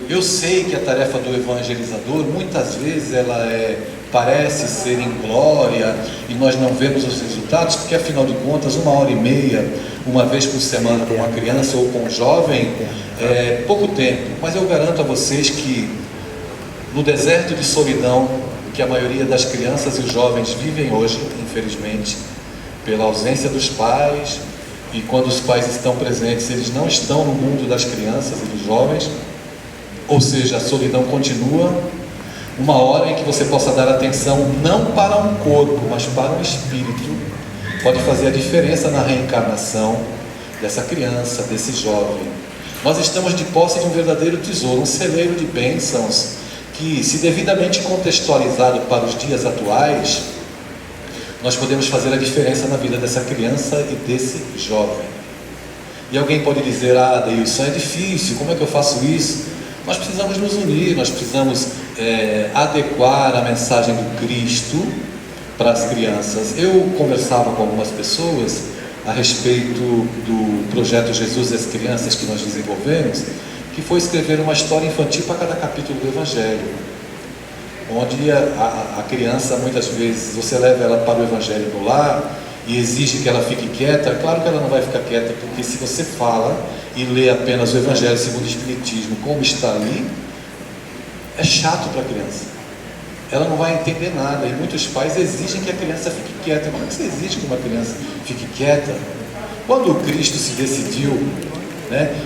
Eu sei que a tarefa do evangelizador, muitas vezes, parece ser inglória e nós não vemos os resultados, porque afinal de contas, 1h30, uma vez por semana com uma criança ou com um jovem, é pouco tempo. Mas eu garanto a vocês que no deserto de solidão que a maioria das crianças e os jovens vivem hoje, infelizmente, pela ausência dos pais, e quando os pais estão presentes, eles não estão no mundo das crianças e dos jovens, ou seja, a solidão continua. Uma hora em que você possa dar atenção não para um corpo, mas para um espírito, pode fazer a diferença na reencarnação dessa criança, desse jovem. Nós estamos de posse de um verdadeiro tesouro, um celeiro de bênçãos, que, se devidamente contextualizado para os dias atuais, nós podemos fazer a diferença na vida dessa criança e desse jovem. E alguém pode dizer: ah, Deilson, é difícil, como é que eu faço isso? Nós precisamos nos unir, nós precisamos adequar a mensagem do Cristo para as crianças. Eu conversava com algumas pessoas a respeito do projeto Jesus e as Crianças que nós desenvolvemos, que foi escrever uma história infantil para cada capítulo do Evangelho, onde a criança, muitas vezes, você leva ela para o Evangelho no lar e exige que ela fique quieta. Claro que ela não vai ficar quieta, porque se você fala e lê apenas o Evangelho segundo o Espiritismo, como está ali, é chato para a criança. Ela não vai entender nada, e muitos pais exigem que a criança fique quieta. Como é que você exige que uma criança fique quieta? Quando o Cristo se decidiu,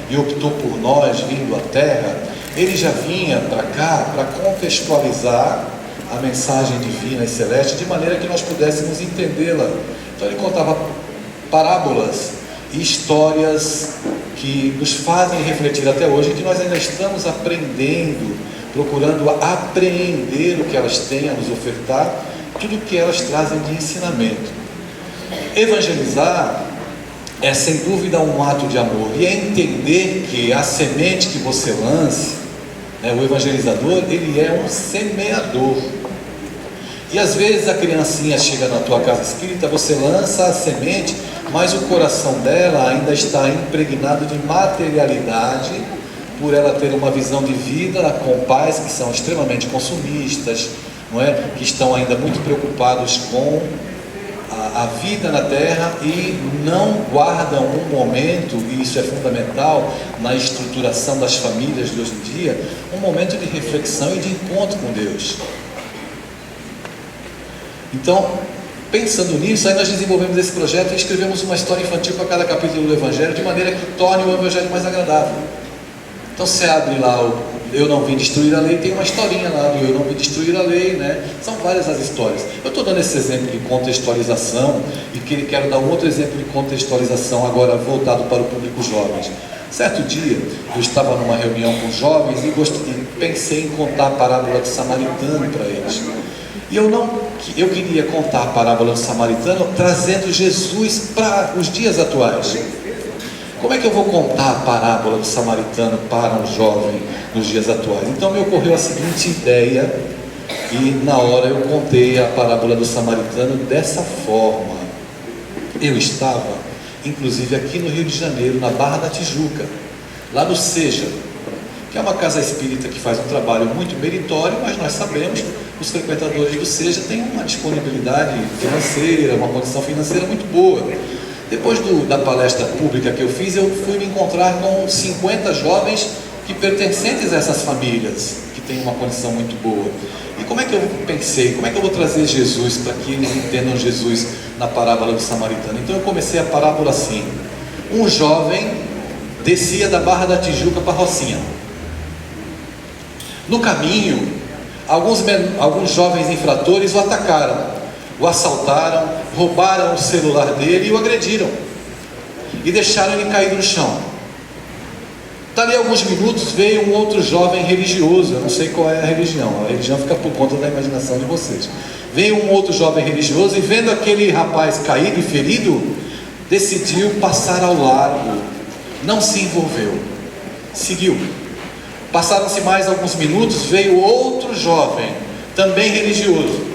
e optou por nós, vindo à Terra, ele já vinha para cá para contextualizar a mensagem divina e celeste, de maneira que nós pudéssemos entendê-la. Então ele contava parábolas e histórias que nos fazem refletir até hoje, que nós ainda estamos aprendendo, procurando apreender o que elas têm a nos ofertar, tudo o que elas trazem de ensinamento. Evangelizar é sem dúvida um ato de amor, e é entender que a semente que você lance, o evangelizador, ele é um semeador. E às vezes a criancinha chega na tua casa espírita, você lança a semente, mas o coração dela ainda está impregnado de materialidade, por ela ter uma visão de vida com pais que são extremamente consumistas, que estão ainda muito preocupados com a vida na Terra e não guardam um momento, e isso é fundamental na estruturação das famílias de hoje em dia, um momento de reflexão e de encontro com Deus. Então, pensando nisso, aí nós desenvolvemos esse projeto e escrevemos uma história infantil para cada capítulo do Evangelho, de maneira que torne o Evangelho mais agradável. Então você abre lá o Eu Não Vim Destruir a Lei, tem uma historinha lá do Eu Não Vim Destruir a Lei, São várias as histórias. Eu estou dando esse exemplo de contextualização e quero dar um outro exemplo de contextualização agora voltado para o público jovem. Certo dia, eu estava numa reunião com jovens e pensei em contar a parábola do samaritano para eles. E eu queria contar a parábola do samaritano trazendo Jesus para os dias atuais. Como é que eu vou contar a parábola do samaritano para um jovem nos dias atuais? Então me ocorreu a seguinte ideia, e na hora eu contei a parábola do samaritano dessa forma. Eu estava, inclusive, aqui no Rio de Janeiro, na Barra da Tijuca, lá no Seja, que é uma casa espírita que faz um trabalho muito meritório, mas nós sabemos, os frequentadores do Seja têm uma disponibilidade financeira, uma condição financeira muito boa. Depois da palestra pública que eu fiz, eu fui me encontrar com 50 jovens que pertencentes a essas famílias, que têm uma condição muito boa. E como é que eu pensei, como é que eu vou trazer Jesus para que eles entendam Jesus na parábola do samaritano? Então eu comecei a parábola assim: um jovem descia da Barra da Tijuca para a Rocinha. No caminho, alguns jovens infratores o atacaram, o assaltaram, roubaram o celular dele e o agrediram e deixaram ele caído no chão. Dali a alguns minutos veio um outro jovem religioso. Eu não sei qual é a religião fica por conta da imaginação de vocês. Veio um outro jovem religioso e, vendo aquele rapaz caído e ferido, decidiu passar ao largo, não se envolveu, seguiu. Passaram-se mais alguns minutos, veio outro jovem, também religioso,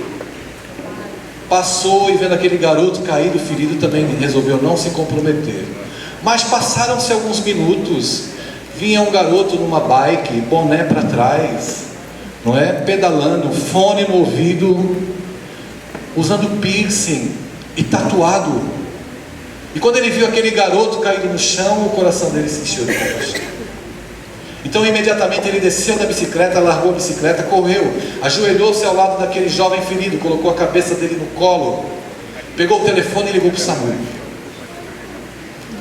passou e, vendo aquele garoto caído, ferido, também resolveu não se comprometer. Mas passaram-se alguns minutos, vinha um garoto numa bike, boné para trás, não é? Pedalando, fone no ouvido, usando piercing e tatuado. E quando ele viu aquele garoto caído no chão, o coração dele se encheu de compaixão. Então imediatamente ele desceu da bicicleta, largou a bicicleta, correu, ajoelhou-se ao lado daquele jovem ferido, colocou a cabeça dele no colo, pegou o telefone e ligou para o SAMU.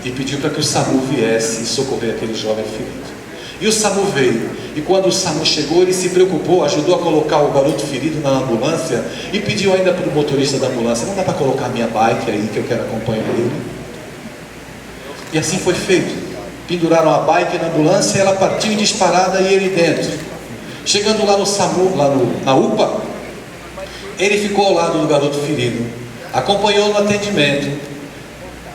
E pediu para que o SAMU viesse socorrer aquele jovem ferido. E o SAMU veio. E quando o SAMU chegou, ele se preocupou, ajudou a colocar o garoto ferido na ambulância e pediu ainda para o motorista da ambulância: não dá para colocar a minha bike aí que eu quero acompanhar ele? E assim foi feito. Penduraram a bike na ambulância, ela partiu disparada e ele dentro. Chegando lá no SAMU, na UPA, ele ficou ao lado do garoto ferido, acompanhou no atendimento.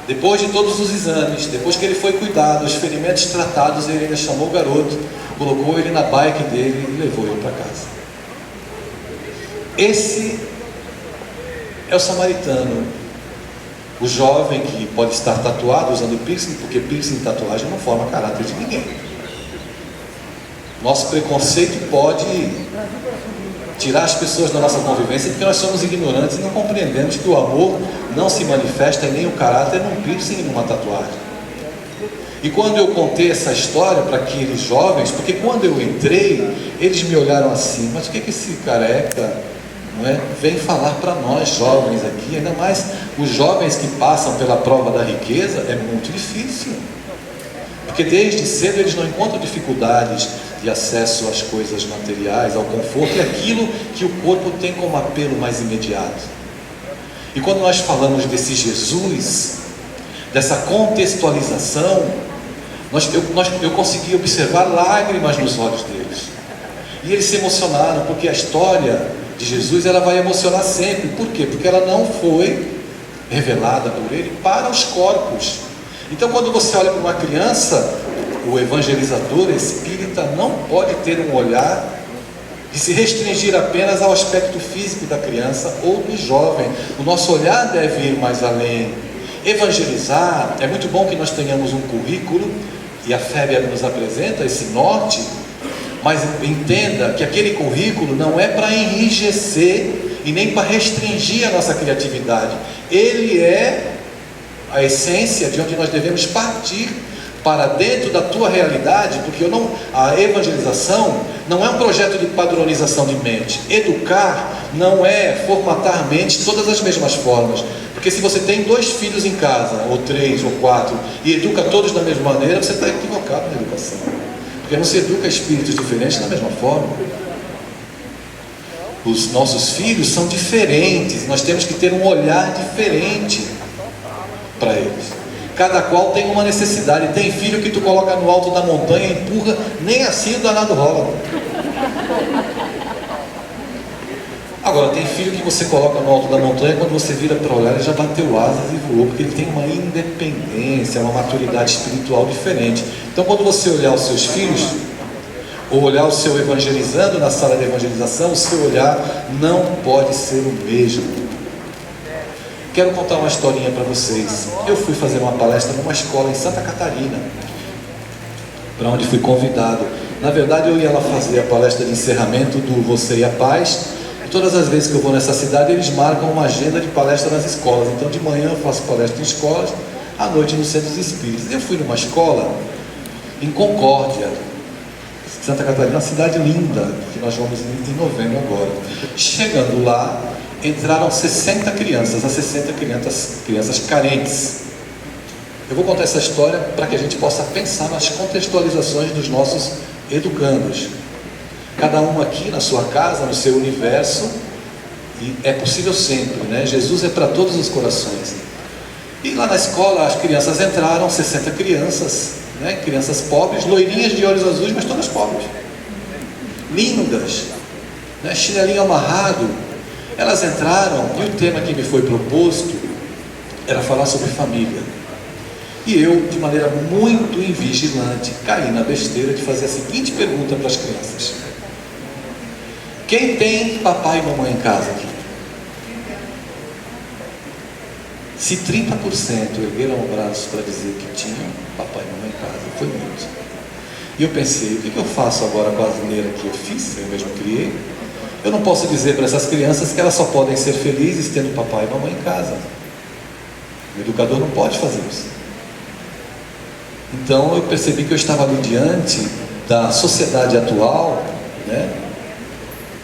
Depois de todos os exames, depois que ele foi cuidado, os ferimentos tratados, ele ainda chamou o garoto, colocou ele na bike dele e levou ele para casa. Esse é o samaritano. O jovem que pode estar tatuado usando piercing, porque piercing e tatuagem não forma caráter de ninguém. Nosso preconceito pode tirar as pessoas da nossa convivência porque nós somos ignorantes e não compreendemos que o amor não se manifesta em nenhum caráter num piercing e numa tatuagem. E quando eu contei essa história para aqueles jovens, porque quando eu entrei, eles me olharam assim: mas o que esse careca, não é, vem falar para nós jovens aqui? Ainda mais os jovens que passam pela prova da riqueza, é muito difícil. Porque desde cedo eles não encontram dificuldades de acesso às coisas materiais, ao conforto e aquilo que o corpo tem como apelo mais imediato. E quando nós falamos desse Jesus, dessa contextualização, eu consegui observar lágrimas nos olhos deles. E eles se emocionaram, porque a história de Jesus, ela vai emocionar sempre. Por quê? Porque ela não foi revelada por ele para os corpos. Então quando você olha para uma criança, o evangelizador espírita não pode ter um olhar de se restringir apenas ao aspecto físico da criança ou do jovem. O nosso olhar deve ir mais além. Evangelizar, é muito bom que nós tenhamos um currículo, e a FEB nos apresenta esse norte, mas entenda que aquele currículo não é para enrijecer e nem para restringir a nossa criatividade. Ele é a essência de onde nós devemos partir para dentro da tua realidade, porque a evangelização não é um projeto de padronização de mente. Educar não é formatar mentes todas as mesmas formas, porque se você tem 2 filhos em casa, ou 3 ou 4, e educa todos da mesma maneira, você está equivocado na educação, porque não se educa espíritos diferentes da mesma forma. Os nossos filhos são diferentes, nós temos que ter um olhar diferente para eles. Cada qual tem uma necessidade. Tem filho que tu coloca no alto da montanha e empurra, nem assim o danado rola. Agora, tem filho que você coloca no alto da montanha, quando você vira para olhar, ele já bateu asas e voou, porque ele tem uma independência, uma maturidade espiritual diferente. Então, quando você olhar os seus filhos, ou olhar o seu evangelizando na sala de evangelização, o seu olhar não pode ser o mesmo. Quero contar uma historinha para vocês. Eu fui fazer uma palestra numa escola em Santa Catarina, para onde fui convidado. Na verdade, eu ia lá fazer a palestra de encerramento do Você e a Paz. E todas as vezes que eu vou nessa cidade, eles marcam uma agenda de palestra nas escolas. Então, de manhã eu faço palestra em escolas, à noite nos centros espíritas. Eu fui numa escola em Concórdia, Santa Catarina, uma cidade linda, que nós vamos em novembro agora. Chegando lá, entraram 60 crianças, as 60 crianças carentes. Eu vou contar essa história para que a gente possa pensar nas contextualizações dos nossos educandos. Cada um aqui na sua casa, no seu universo, e é possível sempre, né? Jesus é para todos os corações. E lá na escola as crianças entraram, 60 crianças, né? Crianças pobres, loirinhas de olhos azuis, mas todas pobres, lindas, né? Chinelinho amarrado. Elas entraram e o tema que me foi proposto era falar sobre família. E eu, de maneira muito invigilante, caí na besteira de fazer a seguinte pergunta para as crianças: quem tem papai e mamãe em casa aqui? Se 30% ergueram o braço para dizer que tinham papai e mamãe em casa, foi muito. E eu pensei, o que eu faço agora com a asneira que eu fiz, eu mesmo criei? Eu não posso dizer para essas crianças que elas só podem ser felizes tendo papai e mamãe em casa. O educador não pode fazer isso. Então eu percebi que eu estava ali diante da sociedade atual, né?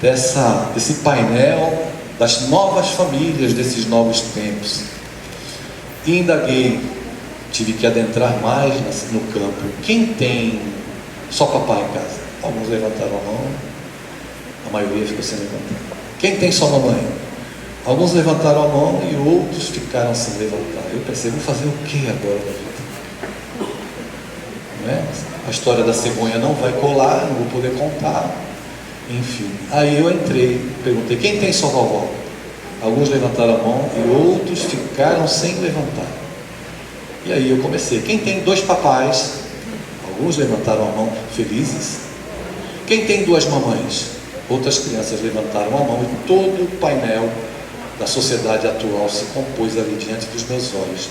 Desse painel das novas famílias, desses novos tempos. E indaguei, tive que adentrar mais no campo. Quem tem só papai em casa? Alguns levantaram a mão, a maioria ficou sem levantar. Quem tem só mamãe? Alguns levantaram a mão e outros ficaram sem levantar. Eu pensei, vou fazer o que agora da vida? Não é? A história da cegonha não vai colar, não vou poder contar. Enfim, aí eu entrei, perguntei, quem tem só vovó? Alguns levantaram a mão e outros ficaram sem levantar. E aí eu comecei, quem tem dois papais? Alguns levantaram a mão, felizes. Quem tem duas mamães? Outras crianças levantaram a mão e todo o painel da sociedade atual se compôs ali diante dos meus olhos.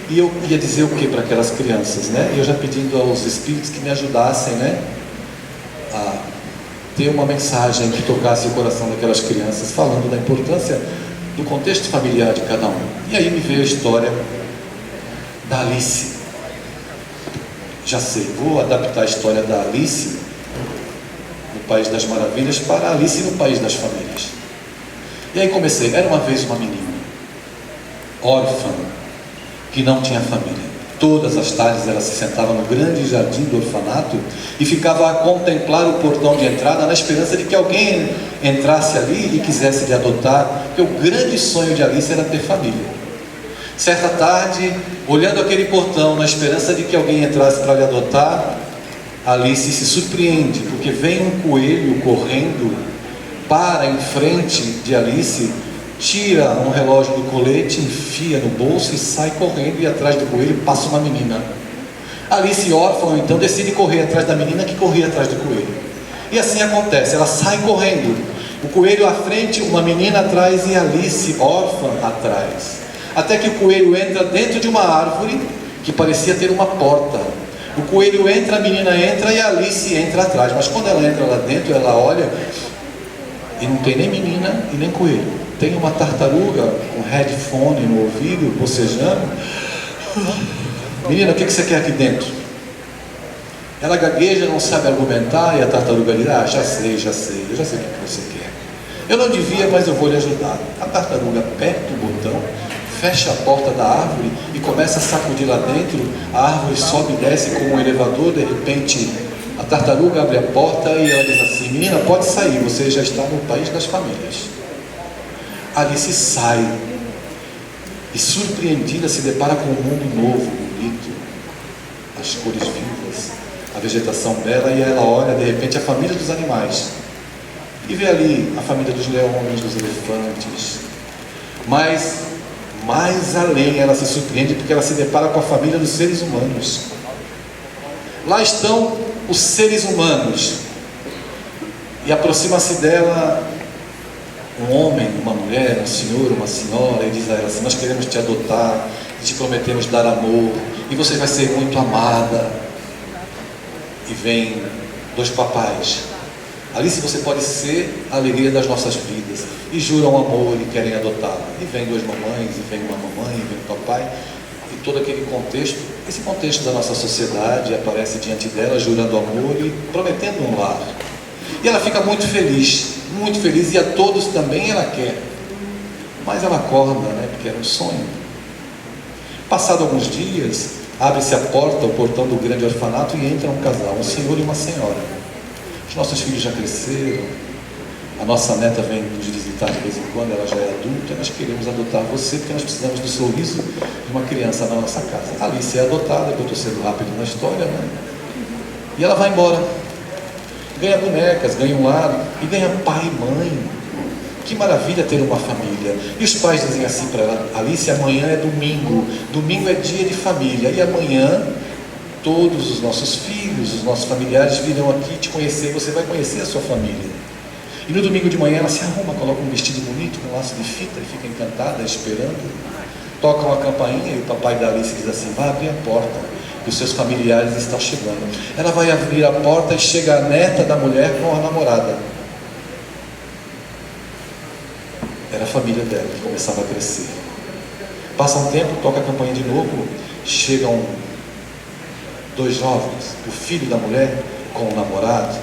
E eu ia dizer o que para aquelas crianças, né? E eu já pedindo aos espíritos que me ajudassem, né? A ter uma mensagem que tocasse o coração daquelas crianças, falando da importância do contexto familiar de cada um. E aí me veio a história da Alice. Já sei, vou adaptar a história da Alice no País das Maravilhas para a Alice no País das Famílias. E aí comecei, era uma vez uma menina, órfã, que não tinha família. Todas as tardes ela se sentava no grande jardim do orfanato e ficava a contemplar o portão de entrada na esperança de que alguém entrasse ali e quisesse lhe adotar, porque o grande sonho de Alice era ter família. Certa tarde, olhando aquele portão na esperança de que alguém entrasse para lhe adotar, Alice se surpreende, porque vem um coelho correndo, para em frente de Alice, tira um relógio do colete, enfia no bolso e sai correndo, e atrás do coelho passa uma menina. Alice, órfã, então decide correr atrás da menina que corria atrás do coelho. E assim acontece, ela sai correndo, o coelho à frente, uma menina atrás e Alice, órfã, atrás. Até que o coelho entra dentro de uma árvore que parecia ter uma porta. O coelho entra, a menina entra e a Alice entra atrás. Mas quando ela entra lá dentro, ela olha e não tem nem menina e nem coelho. Tem uma tartaruga com headphone no ouvido, bocejando. Menina, o que você quer aqui dentro? Ela gagueja, não sabe argumentar, e a tartaruga diz, já sei o que você quer. Eu não devia, mas eu vou lhe ajudar. A tartaruga aperta o botão, fecha a porta da árvore e começa a sacudir lá dentro. A árvore sobe e desce como um elevador. De repente, a tartaruga abre a porta e ela diz assim, menina, pode sair, você já está no País das Famílias. Alice sai e, surpreendida, se depara com um mundo novo, bonito, as cores vivas, a vegetação bela, e ela olha de repente a família dos animais e vê ali a família dos leões, dos elefantes, mas mais além ela se surpreende porque ela se depara com a família dos seres humanos. Lá estão os seres humanos e aproxima-se dela um homem, uma mulher, um senhor, uma senhora, e diz a ela assim, nós queremos te adotar, te prometemos dar amor, e você vai ser muito amada. E vem dois papais. Alice, você pode ser a alegria das nossas vidas. E juram amor e querem adotá-la. E vem duas mamães, e vem uma mamãe, e vem um papai. E todo aquele contexto, esse contexto da nossa sociedade aparece diante dela, jurando amor e prometendo um lar. E ela fica muito feliz, e a todos também ela quer. Mas ela acorda, né, porque era um sonho. Passado alguns dias, abre-se a porta, o portão do grande orfanato, e entra um casal, um senhor e uma senhora. Os nossos filhos já cresceram, a nossa neta vem nos visitar de vez em quando, ela já é adulta, nós queremos adotar você, porque nós precisamos do sorriso de uma criança na nossa casa. Alice é adotada, que eu estou sendo rápido na história, né? E ela vai embora. Ganha bonecas, ganha um lar e ganha pai e mãe. Que maravilha ter uma família. E os pais dizem assim para ela, Alice, amanhã é domingo, domingo é dia de família, e amanhã todos os nossos filhos, os nossos familiares virão aqui te conhecer, você vai conhecer a sua família. E no domingo de manhã ela se arruma, coloca um vestido bonito com um laço de fita e fica encantada, esperando. Tocam a campainha e o papai da Alice diz assim, vai abrir a porta. que os seus familiares estão chegando. Ela vai abrir a porta e chega a neta da mulher com a namorada. Era a família dela que começava a crescer. Passa um tempo, toca a campainha de novo, chegam dois jovens, o filho da mulher com o namorado,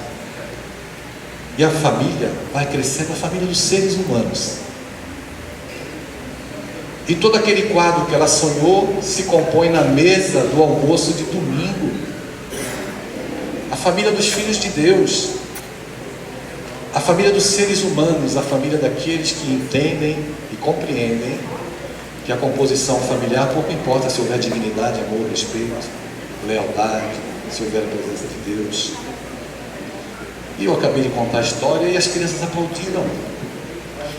e a família vai crescendo, a família dos seres humanos. E todo aquele quadro que ela sonhou se compõe na mesa do almoço de domingo. A família dos filhos de Deus, a família dos seres humanos, a família daqueles que entendem e compreendem que a composição familiar pouco importa se houver dignidade, amor, respeito, lealdade, se houver a presença de Deus. E eu acabei de contar a história e as crianças aplaudiram.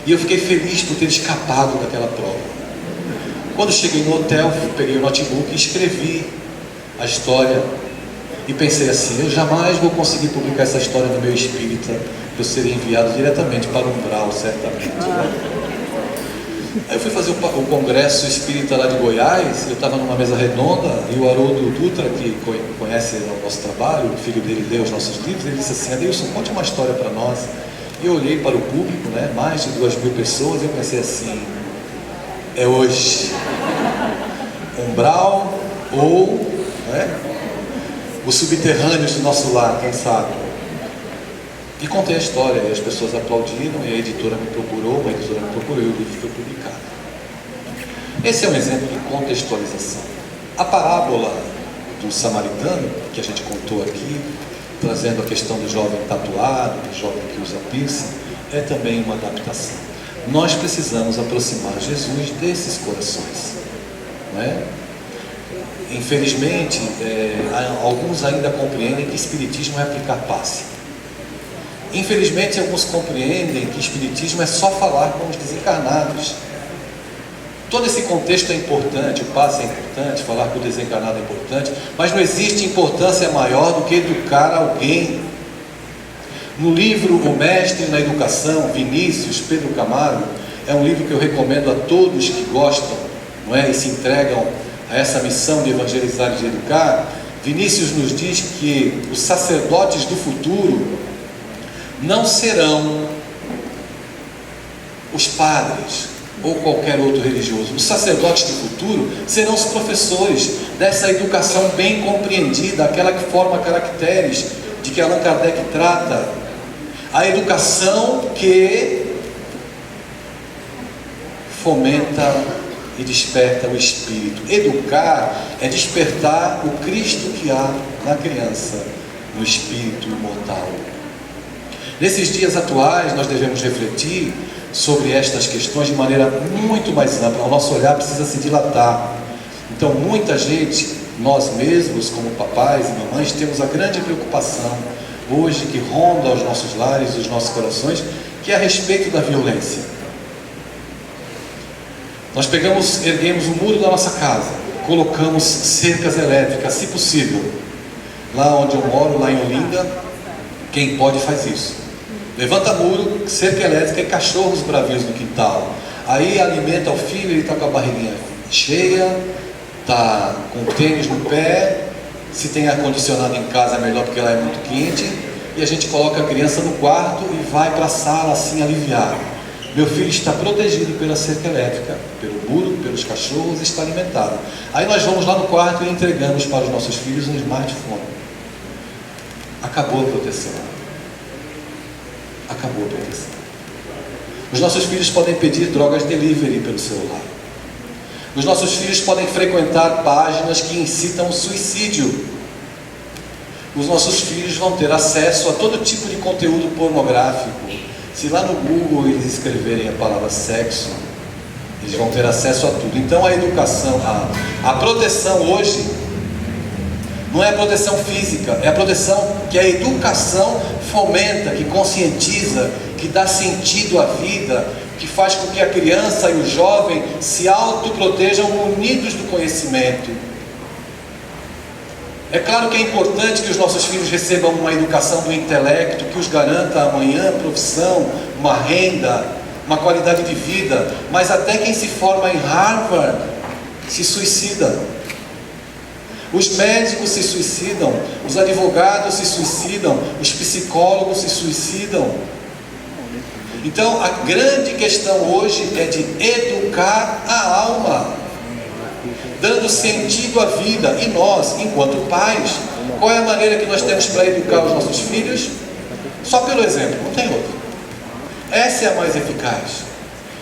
E eu fiquei feliz por ter escapado daquela prova. Quando cheguei no hotel, peguei o notebook e escrevi a história. E pensei assim, eu jamais vou conseguir publicar essa história no meu espírita, eu seria enviado diretamente para o umbral, certamente, né? Aí eu fui fazer o congresso espírita lá de Goiás, eu estava numa mesa redonda, e o Haroldo Dutra, que conhece o nosso trabalho, o filho dele lê os nossos livros, ele disse assim, Adeilson, conte uma história para nós. E eu olhei para o público, né, mais de 2.000 pessoas, e eu pensei assim, é hoje. Umbral ou, né, os subterrâneos do nosso lar, quem sabe? E contei a história, e as pessoas aplaudiram, e a editora me procurou, e o livro foi publicado. Esse é um exemplo de contextualização. A parábola do samaritano, que a gente contou aqui, trazendo a questão do jovem tatuado, do jovem que usa piercing, é também uma adaptação. Nós precisamos aproximar Jesus desses corações, não é? Infelizmente, alguns ainda compreendem que espiritismo é aplicar passe. Infelizmente, alguns compreendem que espiritismo é só falar com os desencarnados. Todo esse contexto é importante, o passe é importante, falar com o desencarnado é importante, mas não existe importância maior do que educar alguém. No livro O Mestre na Educação, Vinícius Pedro Camargo, é um livro que eu recomendo a todos que gostam, não é, e se entregam a essa missão de evangelizar e de educar. Vinícius nos diz que os sacerdotes do futuro não serão os padres ou qualquer outro religioso. Os sacerdotes do futuro serão os professores dessa educação bem compreendida, aquela que forma caracteres de que Allan Kardec trata. A educação que fomenta e desperta o espírito. Educar é despertar o Cristo que há na criança, no espírito imortal. Nesses dias atuais, nós devemos refletir sobre estas questões de maneira muito mais ampla. O nosso olhar precisa se dilatar. Então, muita gente, nós mesmos, como papais e mamães, temos a grande preocupação hoje que ronda os nossos lares e os nossos corações, que é a respeito da violência. Nós erguemos o muro da nossa casa, colocamos cercas elétricas, se possível. Lá onde eu moro, lá em Olinda, quem pode faz isso. Levanta muro, cerca elétrica e cachorros bravios no quintal. Aí alimenta o filho, ele está com a barriguinha cheia, está com o tênis no pé. Se tem ar-condicionado em casa é melhor porque lá é muito quente. E a gente coloca a criança no quarto e vai para a sala assim aliviar. Meu filho está protegido pela cerca elétrica, pelo muro, pelos cachorros, está alimentado. Aí nós vamos lá no quarto e entregamos para os nossos filhos um smartphone. Acabou a proteção. Acabou a proteção. Os nossos filhos podem pedir drogas delivery pelo celular. Os nossos filhos podem frequentar páginas que incitam o suicídio. Os nossos filhos vão ter acesso a todo tipo de conteúdo pornográfico. Se lá no Google eles escreverem a palavra sexo, eles vão ter acesso a tudo. Então a educação, a proteção hoje não é a proteção física, é a proteção que a educação fomenta, que conscientiza, que dá sentido à vida, que faz com que a criança e o jovem se autoprotejam munidos do conhecimento. É claro que é importante que os nossos filhos recebam uma educação do intelecto, que os garanta amanhã profissão, uma renda, uma qualidade de vida, mas até quem se forma em Harvard se suicida. Os médicos se suicidam, os advogados se suicidam, os psicólogos se suicidam. Então a grande questão hoje é de educar a alma, dando sentido à vida. E nós, enquanto pais, qual é a maneira que nós temos para educar os nossos filhos? Só pelo exemplo, não tem outra. Essa é a mais eficaz.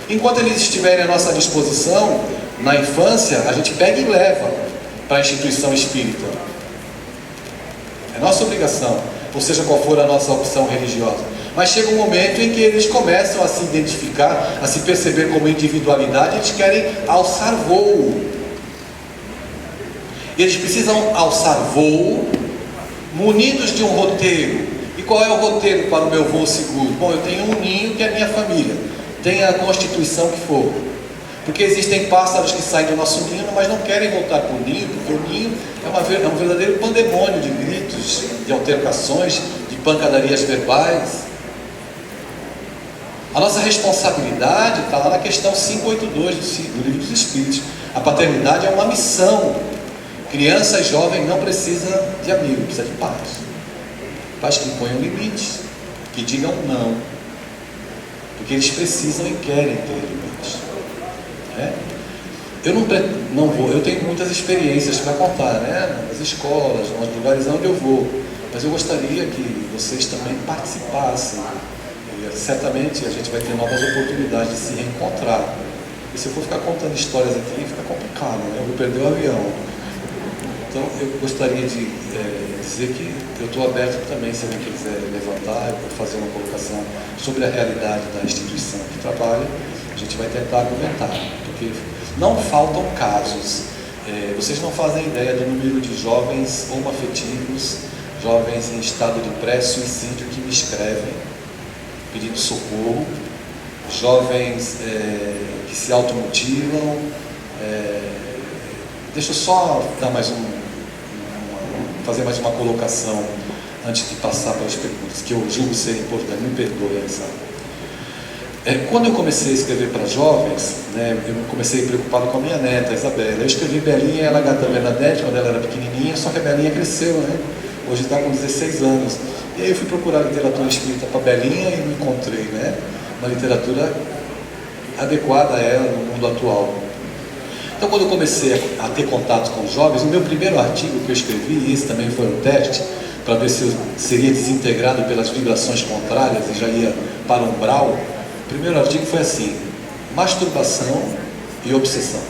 Enquanto eles estiverem à nossa disposição, na infância, a gente pega e leva para a instituição espírita. É nossa obrigação, ou seja, qual for a nossa opção religiosa. Mas chega um momento em que eles começam a se identificar, a se perceber como individualidade, eles querem alçar voo. E eles precisam alçar voo, munidos de um roteiro. E qual é o roteiro para o meu voo seguro? Bom, eu tenho um ninho que é a minha família, tenha a constituição que for. Porque existem pássaros que saem do nosso ninho, mas não querem voltar para o ninho, porque o ninho é um verdadeiro pandemônio de gritos, de altercações, de pancadarias verbais. A nossa responsabilidade está lá na questão 582 do Livro dos Espíritos. A paternidade é uma missão. Criança e jovem não precisa de amigo, precisa de pais. Pais que imponham limites, que digam não, porque eles precisam e querem ter limites. Eu tenho muitas experiências para contar, nas escolas, nos lugares onde eu vou, mas eu gostaria que vocês também participassem. E certamente a gente vai ter novas oportunidades de se reencontrar. E se eu for ficar contando histórias aqui, fica complicado, eu vou perder o avião. Então eu gostaria de dizer que eu estou aberto também, se alguém quiser levantar, eu vou fazer uma colocação sobre a realidade da instituição que trabalha, a gente vai tentar argumentar, porque não faltam casos. Vocês não fazem ideia do número de jovens homoafetivos, jovens em estado de pré-suicídio que me escrevem pedindo socorro, jovens que se automutilam. Deixa eu só dar fazer mais uma colocação antes de passar para as perguntas, que eu julgo ser importante. Me perdoe, Alessandro. Quando eu comecei a escrever para jovens, eu comecei preocupado com a minha neta, a Isabela. Eu escrevi Belinha, ela gata Bernadette, quando ela era pequenininha, só que a Belinha cresceu, Hoje está com 16 anos. E aí eu fui procurar literatura escrita para Belinha e não encontrei, uma literatura adequada a ela no mundo atual. Então, quando eu comecei a ter contato com os jovens, o meu primeiro artigo que eu escrevi, e esse também foi um teste, para ver se eu seria desintegrado pelas vibrações contrárias e já ia para o umbral, o primeiro artigo foi assim: masturbação e obsessão.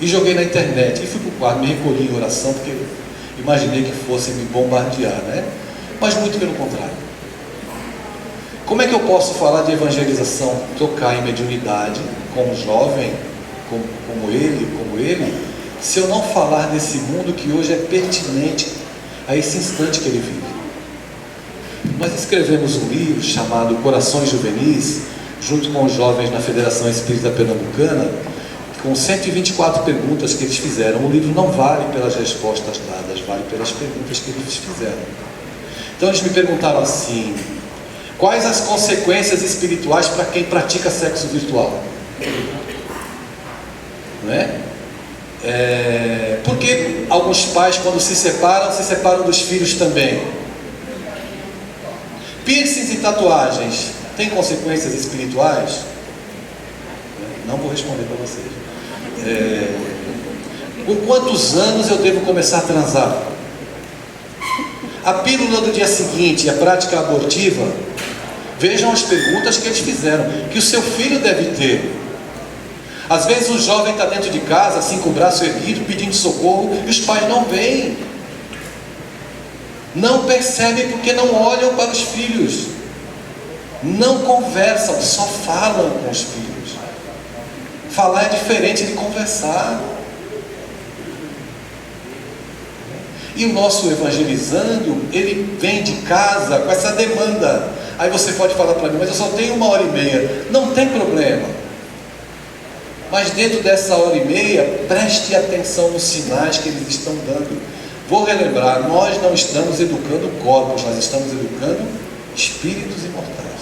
E joguei na internet, e fui para o quarto, me recolhi em oração, porque imaginei que fosse me bombardear, Mas muito pelo contrário. Como é que eu posso falar de evangelização, tocar em mediunidade, com um jovem, como ele, se eu não falar desse mundo que hoje é pertinente a esse instante que ele vive? Nós escrevemos um livro chamado Corações Juvenis, junto com os jovens na Federação Espírita Pernambucana, com 124 perguntas que eles fizeram. O livro não vale pelas respostas dadas, vale pelas perguntas que eles fizeram. Então eles me perguntaram assim: quais as consequências espirituais para quem pratica sexo virtual? Porque alguns pais, quando se separam dos filhos também. Piercings e tatuagens têm consequências espirituais? Não vou responder para vocês. Com quantos anos eu devo começar a transar? A pílula do dia seguinte, a prática abortiva? Vejam as perguntas que eles fizeram, que o seu filho deve ter. Às vezes o jovem está dentro de casa, assim com o braço erguido, pedindo socorro, e os pais não veem. Não percebem porque não olham para os filhos. Não conversam, só falam com os filhos. Falar é diferente de conversar. E o nosso evangelizando, ele vem de casa com essa demanda. Aí você pode falar para mim: mas eu só tenho 1h30. Não tem problema. Mas dentro dessa 1h30, preste atenção nos sinais que eles estão dando. Vou relembrar, nós não estamos educando corpos, nós estamos educando espíritos imortais.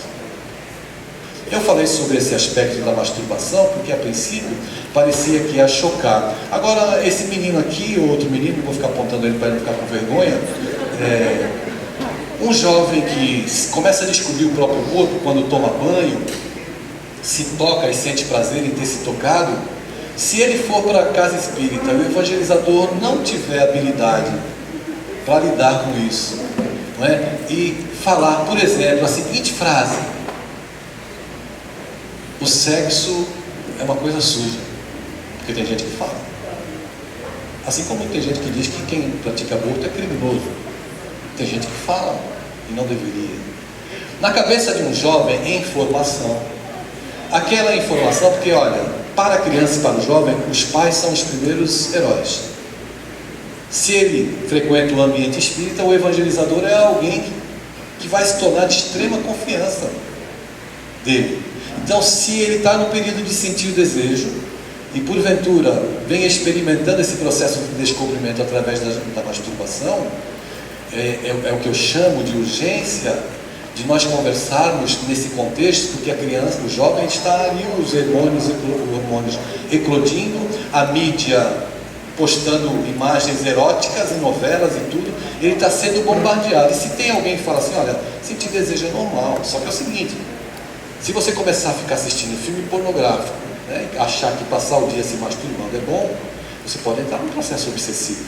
Eu falei sobre esse aspecto da masturbação porque a princípio parecia que ia chocar. Agora, esse menino aqui, ou outro menino, não vou ficar apontando ele para ele ficar com vergonha, um jovem que começa a descobrir o próprio corpo quando toma banho, se toca e sente prazer em ter se tocado, se ele for para a casa espírita e o evangelizador não tiver habilidade para lidar com isso, não é? E falar, por exemplo, a seguinte frase: o sexo é uma coisa suja, porque tem gente que fala. Assim como tem gente que diz que quem pratica aborto é criminoso. Tem gente que fala e não deveria. Na cabeça de um jovem em formação, aquela informação, porque olha, para a criança e para o jovem, os pais são os primeiros heróis. Se ele frequenta o ambiente espírita, o evangelizador é alguém que vai se tornar de extrema confiança dele. Então, se ele está no período de sentir o desejo e porventura vem experimentando esse processo de descobrimento através da masturbação, é o que eu chamo de urgência de nós conversarmos nesse contexto, porque a criança, o jovem está ali, os hormônios eclodindo, a mídia postando imagens eróticas em novelas e tudo, ele está sendo bombardeado. E se tem alguém que fala assim, olha, sentir desejo é normal, só que é o seguinte: se você começar a ficar assistindo filme pornográfico, né, achar que passar o dia se masturbando é bom, você pode entrar num processo obsessivo,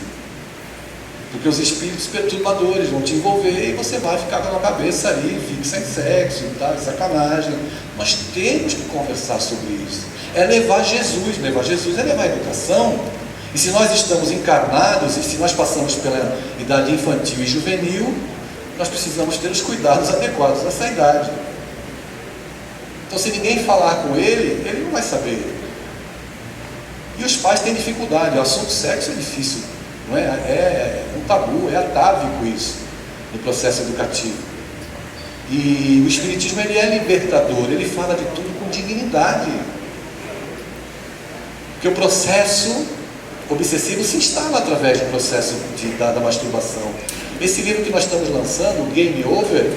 porque os espíritos perturbadores vão te envolver e você vai ficar com a cabeça ali fixa em sexo e tal, sacanagem. Nós temos que conversar sobre isso. É levar Jesus é levar a educação. E se nós estamos encarnados, e se nós passamos pela idade infantil e juvenil, nós precisamos ter os cuidados adequados nessa idade. Então, se ninguém falar com ele, ele não vai saber. E os pais têm dificuldade. O assunto sexo é difícil, não é? É um tabu, é atávico isso no processo educativo. E o Espiritismo, ele é libertador, ele fala de tudo com dignidade. Porque o processo obsessivo se instala através do processo da masturbação. Esse livro que nós estamos lançando, o Game Over,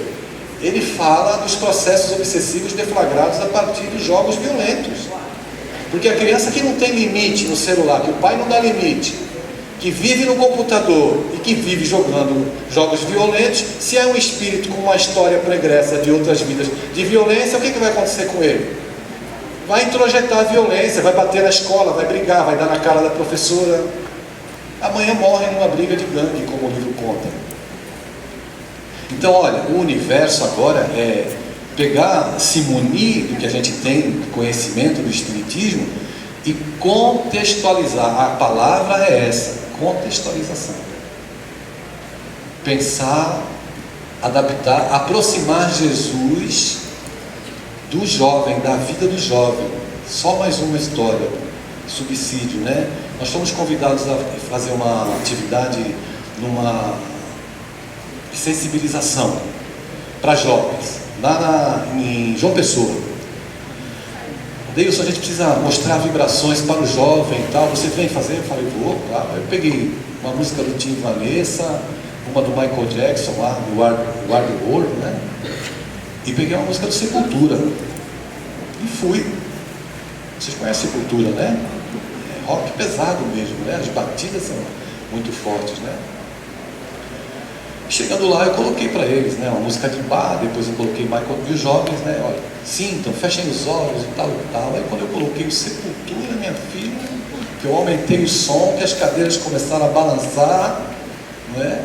ele fala dos processos obsessivos deflagrados a partir dos jogos violentos. Porque a criança que não tem limite no celular, que o pai não dá limite, que vive no computador e que vive jogando jogos violentos, se é um espírito com uma história pregressa de outras vidas de violência, o que vai acontecer com ele? Vai introjetar a violência, vai bater na escola, vai brigar, vai dar na cara da professora. Amanhã morre numa briga de gangue, como o livro conta. Então, olha, o universo agora é pegar, se munir do que a gente tem de conhecimento do Espiritismo e contextualizar. A palavra é essa, contextualização. Pensar, adaptar, aproximar Jesus do jovem, da vida do jovem. Só mais uma história, subsídio, né? Nós fomos convidados a fazer uma atividade numa sensibilização para jovens, lá em João Pessoa. Deilson, a gente precisa mostrar vibrações para o jovem e tal, você vem fazer? Eu falei, vou, claro. Eu peguei uma música do Tim Vanessa, uma do Michael Jackson lá, do War the World, né? E peguei uma música do Sepultura e fui. Vocês conhecem Sepultura, né? É rock pesado mesmo, né? As batidas são muito fortes, né? Chegando lá, eu coloquei para eles, né, uma música de bar, depois eu coloquei Michael, e os jovens, né, olha, sintam, fechem os olhos e tal e tal. Aí quando eu coloquei o Sepultura, minha filha, que eu aumentei o som, que as cadeiras começaram a balançar, não é?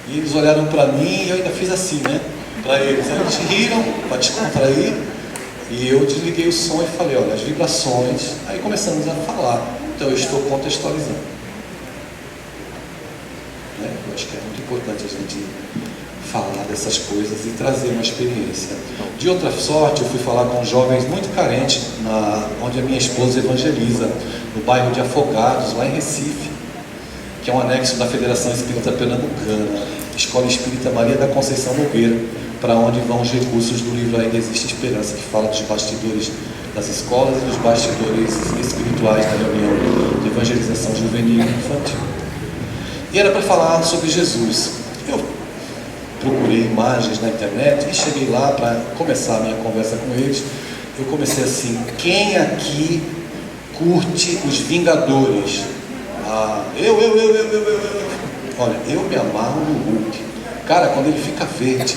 E eles olharam para mim e eu ainda fiz assim, né, para eles. Aí eles riram para descontrair e eu desliguei o som e falei, olha, as vibrações. Aí começamos a falar. Então eu estou contextualizando. Eu acho que é muito importante a gente falar dessas coisas e trazer uma experiência. De outra sorte, eu fui falar com jovens muito carentes, onde a minha esposa evangeliza, no bairro de Afogados, lá em Recife, que é um anexo da Federação Espírita Pernambucana, Escola Espírita Maria da Conceição Nogueira, para onde vão os recursos do livro Ainda Existe Esperança, que fala dos bastidores das escolas e dos bastidores espirituais da reunião de evangelização juvenil e infantil. E era para falar sobre Jesus. procurei imagens na internet e cheguei lá para começar a minha conversa com eles. Eu comecei assim: quem aqui curte os Vingadores? Eu. Olha, eu me amarro no Hulk. Cara, quando ele fica verde,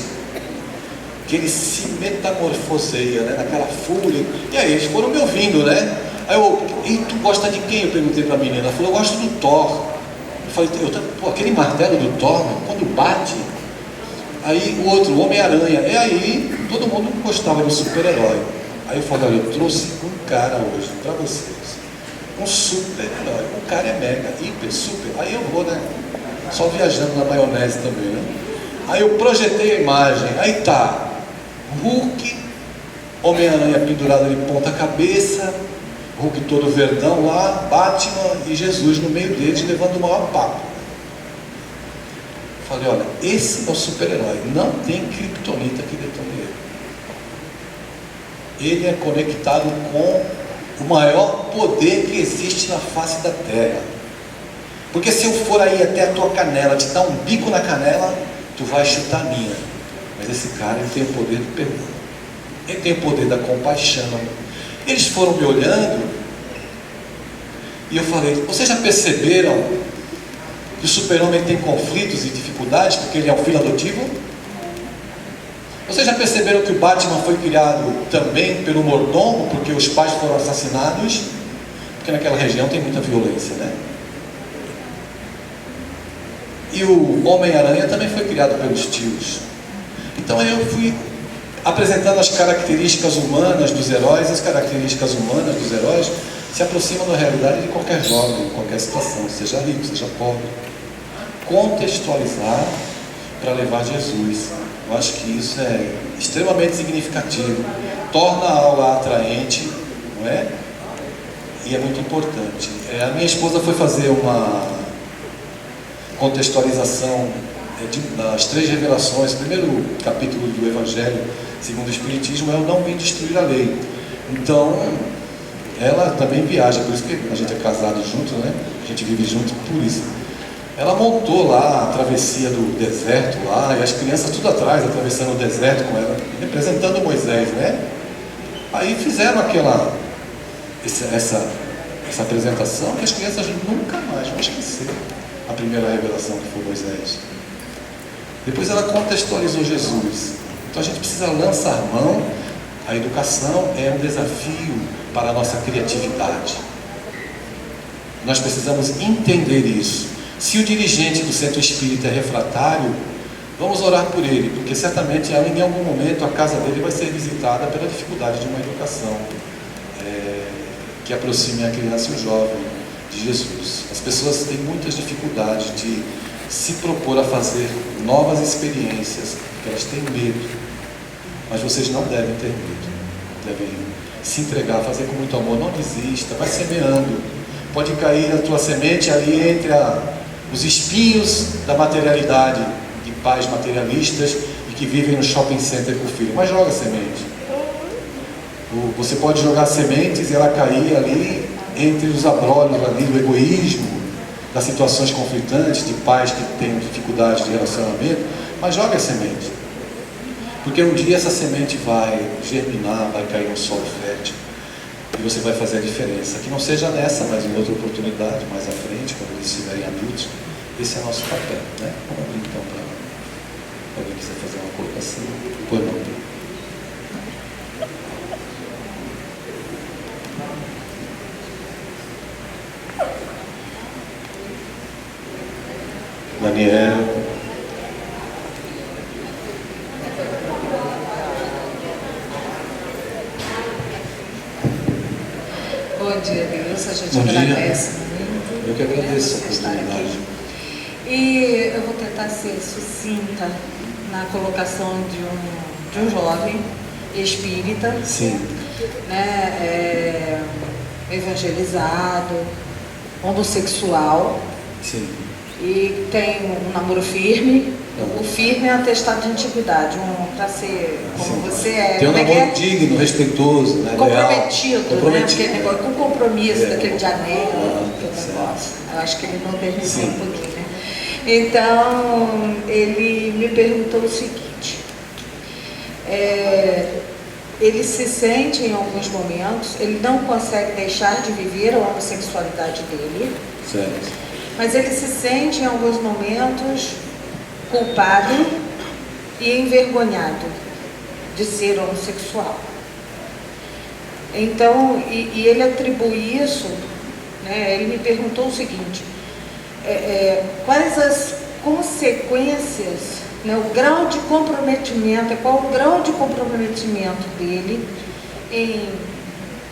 que ele se metamorfoseia, né, naquela fúria. E aí eles foram me ouvindo, né? Aí e tu gosta de quem? Eu perguntei para a menina. Ela falou: eu gosto do Thor. Eu falei: pô, aquele martelo do Thor, quando bate. Aí o outro, o Homem-Aranha. E aí todo mundo gostava do super-herói. Aí eu falei: olha, eu trouxe um cara hoje para vocês. Um super-herói. O cara é mega, hiper, super. Aí eu vou, né? Só viajando na maionese também, né? Aí eu projetei a imagem. Aí tá Hulk, Homem-Aranha pendurado de ponta cabeça, Hulk todo verdão lá, Batman e Jesus no meio deles levando o maior papo. Falei: olha, esse é o super-herói, não tem criptonita que detone ele. Ele é conectado com o maior poder que existe na face da terra. Porque se eu for aí até a tua canela, te dar um bico na canela, tu vai chutar a minha. Mas esse cara, ele tem o poder do perdão. Ele tem o poder da compaixão. Eles foram me olhando e eu falei: vocês já perceberam que o super-homem tem conflitos e dificuldades porque ele é um filho adotivo? Vocês já perceberam que o Batman foi criado também pelo mordomo porque os pais foram assassinados? Porque naquela região tem muita violência, né? E o Homem-Aranha também foi criado pelos tios. Então eu fui apresentando as características humanas dos heróis. As características humanas dos heróis se aproximam da realidade de qualquer jovem, em qualquer situação, seja rico, seja pobre. Contextualizar para levar Jesus. Eu acho que isso é extremamente significativo. Torna a aula atraente, não é? E é muito importante. A minha esposa foi fazer uma contextualização das 3 revelações. O primeiro capítulo do Evangelho segundo o Espiritismo é: eu não vim destruir a lei. Então ela também viaja, por isso que a gente é casado junto, né? A gente vive junto por isso. Ela montou lá a travessia do deserto lá, e as crianças tudo atrás, atravessando o deserto com ela, representando Moisés, né? Aí fizeram essa apresentação que as crianças nunca mais vão esquecer a primeira revelação que foi Moisés. Depois ela contextualizou Jesus. Então a gente precisa lançar mão. A educação é um desafio para a nossa criatividade. Nós precisamos entender isso. Se o dirigente do centro espírita é refratário, vamos orar por ele, porque certamente em algum momento a casa dele vai ser visitada pela dificuldade de uma educação que aproxime a criança e o jovem de Jesus. As pessoas têm muitas dificuldades de se propor a fazer novas experiências, porque elas têm medo. Mas vocês não devem ter medo, devem se entregar, fazer com muito amor. Não desista, vai semeando. Pode cair a tua semente ali entre os espinhos da materialidade, de pais materialistas e que vivem no shopping center com o filho, mas joga semente. Você pode jogar sementes e ela cair ali entre os abrolhos ali do egoísmo, das situações conflitantes, de pais que têm dificuldade de relacionamento, mas joga a semente. Porque um dia essa semente vai germinar, vai cair no solo fértil e você vai fazer a diferença. Que não seja nessa, mas em outra oportunidade, mais à frente, quando eles estiverem adultos. Esse é o nosso papel, né? Vamos abrir então para alguém quiser fazer uma colocação. Pois não. Daniel. Bom dia, Deus. A gente Bom dia. agradece muito. Eu que agradeço a oportunidade. E eu vou tentar ser sucinta na colocação de um jovem espírita, Sim. né, evangelizado, homossexual. Sim. E tem um namoro firme. O firme é um atestado de antiguidade, para ser como Sim. você é. Tem um como é que namoro é? digno, respeitoso, né? Comprometido, leal. Comprometido, né? Aquele negócio, com compromisso, daquele de anel, tá aquele certo. negócio. Eu acho que ele modernizou Sim. um pouquinho, né? Então, ele me perguntou o seguinte, ele se sente em alguns momentos, ele não consegue deixar de viver a homossexualidade dele, certo. mas ele se sente em alguns momentos culpado e envergonhado de ser homossexual. Então, e ele atribui isso, né, ele me perguntou o seguinte, quais as consequências, né, o grau de comprometimento, qual o grau de comprometimento dele em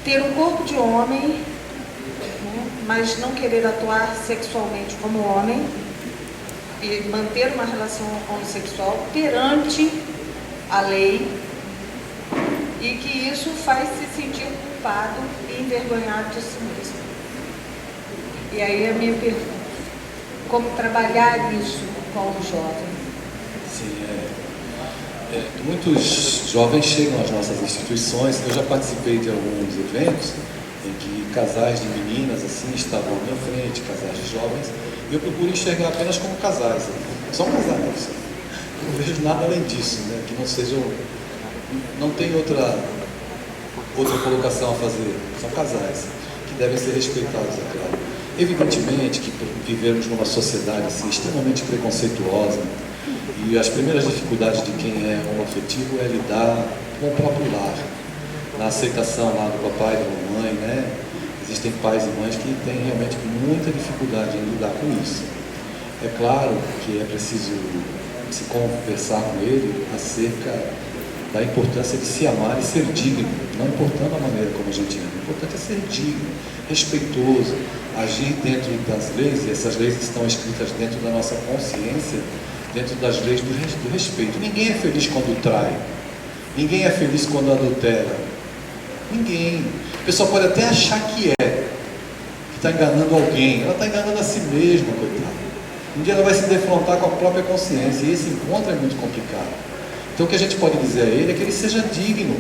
ter um corpo de homem, né, mas não querer atuar sexualmente como homem e manter uma relação homossexual perante a lei, e que isso faz se sentir culpado e envergonhado de si mesmo. E aí a minha pergunta, como trabalhar isso com o jovem? Sim, muitos jovens chegam às nossas instituições. Eu já participei de alguns eventos em que casais de meninas assim estavam à minha frente, casais de jovens, e eu procuro enxergar apenas como casais. São casais, eu não vejo nada além disso, né? Que não sejam, não tem outra colocação a fazer. São casais que devem ser respeitados, é claro. Evidentemente que vivemos numa sociedade assim, extremamente preconceituosa, e as primeiras dificuldades de quem é homoafetivo é lidar com o próprio lar, na aceitação lá do papai e da mamãe, né? Existem pais e mães que têm realmente muita dificuldade em lidar com isso. É claro que é preciso se conversar com ele acerca da importância de se amar e ser digno, não importando a maneira como a gente ama, o importante é ser digno, respeitoso, agir dentro das leis, e essas leis estão escritas dentro da nossa consciência, dentro das leis do respeito. Ninguém é feliz quando trai, ninguém é feliz quando adultera, ninguém. A pessoa pode até achar que está enganando alguém, ela está enganando a si mesma, coitada. Um dia ela vai se defrontar com a própria consciência, e esse encontro é muito complicado. Então o que a gente pode dizer a ele é que ele seja digno,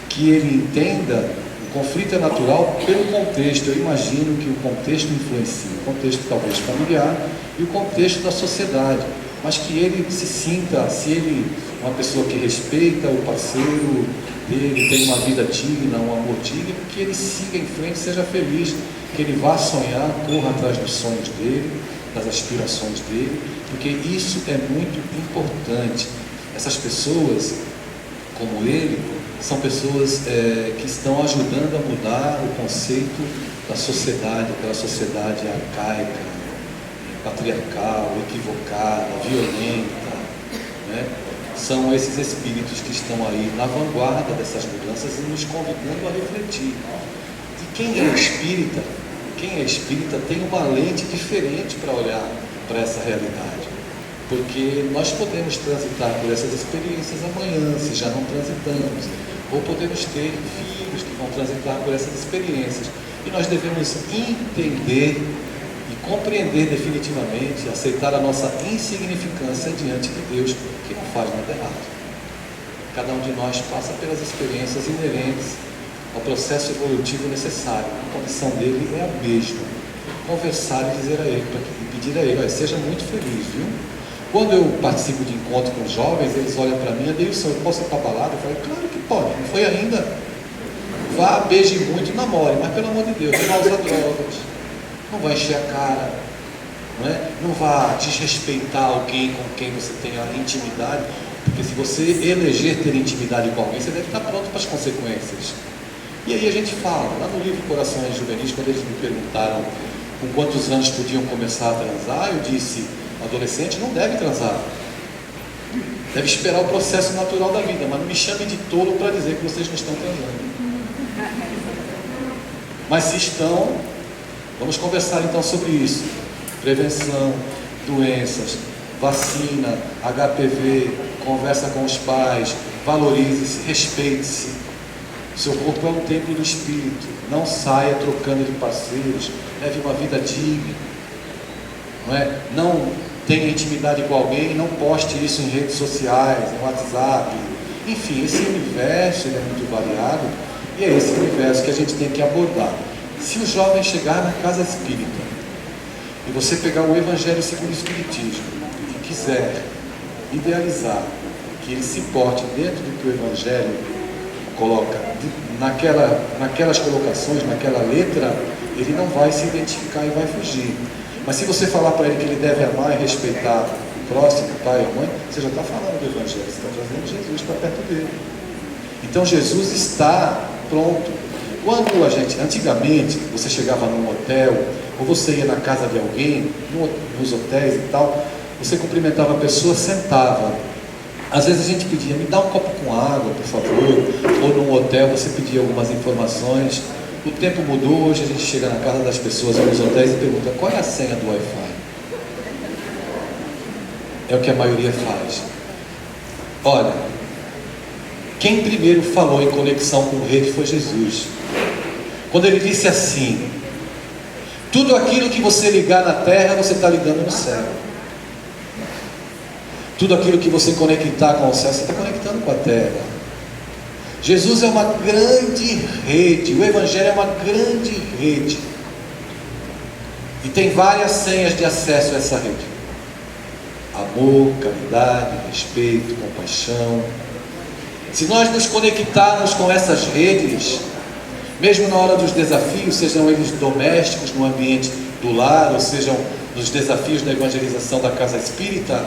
que ele entenda o conflito é natural pelo contexto. Eu imagino que o contexto influencia, o contexto talvez familiar e o contexto da sociedade, mas que ele se sinta, se ele é uma pessoa que respeita o parceiro dele, tem uma vida digna, um amor digno, que ele siga em frente, seja feliz, que ele vá sonhar, corra atrás dos sonhos dele, das aspirações dele, porque isso é muito importante. Essas pessoas, como ele, são pessoas que estão ajudando a mudar o conceito da sociedade, aquela sociedade arcaica, patriarcal, equivocada, violenta, né? São esses espíritos que estão aí na vanguarda dessas mudanças e nos convidando a refletir. E quem é espírita tem uma lente diferente para olhar para essa realidade. Porque nós podemos transitar por essas experiências amanhã, se já não transitamos, ou podemos ter filhos que vão transitar por essas experiências. E nós devemos entender e compreender definitivamente, aceitar a nossa insignificância diante de Deus, que não faz nada errado. Cada um de nós passa pelas experiências inerentes ao processo evolutivo necessário. A condição dele é a mesma. Conversar e dizer a ele, e pedir a ele, olha, seja muito feliz, viu? Quando eu participo de encontro com os jovens, eles olham para mim, Adeilson, eu posso ir para a balada? Eu falo, claro que pode, não foi ainda? Vá, beije muito, namore, mas pelo amor de Deus, não vá usar drogas, não vá encher a cara, não é? Não vá desrespeitar alguém com quem você tenha intimidade, porque se você eleger ter intimidade com alguém, você deve estar pronto para as consequências. E aí a gente fala, lá no livro Corações Juvenis, quando eles me perguntaram com quantos anos podiam começar a transar, eu disse, adolescente não deve transar, deve esperar o processo natural da vida, mas não me chame de tolo para dizer que vocês não estão transando. Mas se estão, vamos conversar então sobre isso. Prevenção, doenças, vacina, HPV, conversa com os pais, valorize-se, respeite-se. Seu corpo é um templo do Espírito, não saia trocando de parceiros, leve uma vida digna, não tenha intimidade com alguém, não poste isso em redes sociais, no WhatsApp, enfim, esse universo ele é muito variado e é esse universo que a gente tem que abordar. Se o jovem chegar na casa espírita e você pegar o Evangelho segundo o Espiritismo e quiser idealizar que ele se porte dentro do que o Evangelho coloca, naquelas colocações, naquela letra, ele não vai se identificar e vai fugir. Mas se você falar para ele que ele deve amar e respeitar o próximo, o pai ou a mãe, você já está falando do Evangelho, você está trazendo Jesus para perto dele. Então Jesus está pronto. Quando antigamente, você chegava num hotel, ou você ia na casa de alguém, nos hotéis e tal, você cumprimentava a pessoa, sentava. Às vezes a gente pedia, me dá um copo com água, por favor. Ou num hotel você pedia algumas informações. O tempo mudou, hoje a gente chega na casa das pessoas, nos hotéis, e pergunta, qual é a senha do Wi-Fi? É o que a maioria faz. Olha, quem primeiro falou em conexão com rede foi Jesus. Quando ele disse assim, tudo aquilo que você ligar na terra, você está ligando no céu. Tudo aquilo que você conectar com o céu, você está conectando com a terra. Jesus é uma grande rede, o Evangelho é uma grande rede. E tem várias senhas de acesso a essa rede. Amor, caridade, respeito, compaixão. Se nós nos conectarmos com essas redes, mesmo na hora dos desafios, sejam eles domésticos, no ambiente do lar, ou sejam nos desafios da evangelização da casa espírita,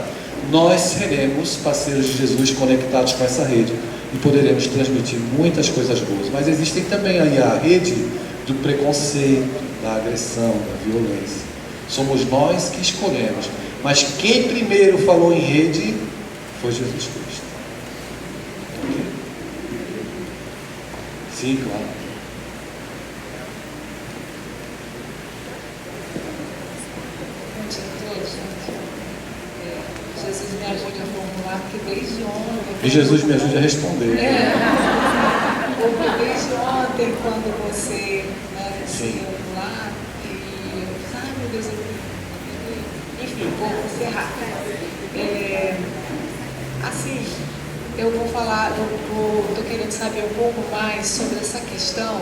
nós seremos parceiros de Jesus conectados com essa rede e poderemos transmitir muitas coisas boas. Mas existem também aí a rede do preconceito, da agressão, da violência. Somos nós que escolhemos. Mas quem primeiro falou em rede foi Jesus Cristo. Ok? Sim, claro. Jesus me ajude a formular, porque desde ontem... E Jesus me ajude a responder. Porque desde ontem, quando você Sim. lá, e eu disse, ai meu Deus, enfim, vou encerrar. Assim, eu vou falar, estou querendo saber um pouco mais sobre essa questão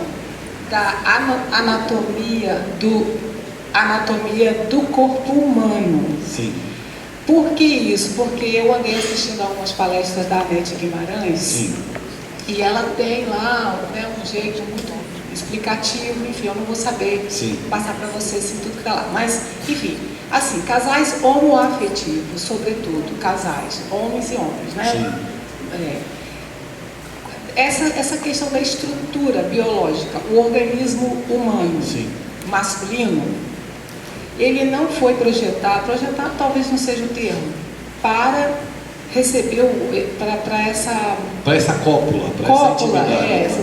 da anatomia do corpo humano. Sim. Por que isso? Porque eu andei assistindo algumas palestras da Anete Guimarães. Sim. E ela tem lá um jeito muito explicativo, enfim, eu não vou saber passar para você assim, tudo que está lá. Mas, enfim, assim, casais homoafetivos, sobretudo, casais, homens e homens, né? Essa questão da estrutura biológica, o organismo humano, masculino, ele não foi projetado talvez não seja o termo, para receber, para essa cópula, essa intimidade.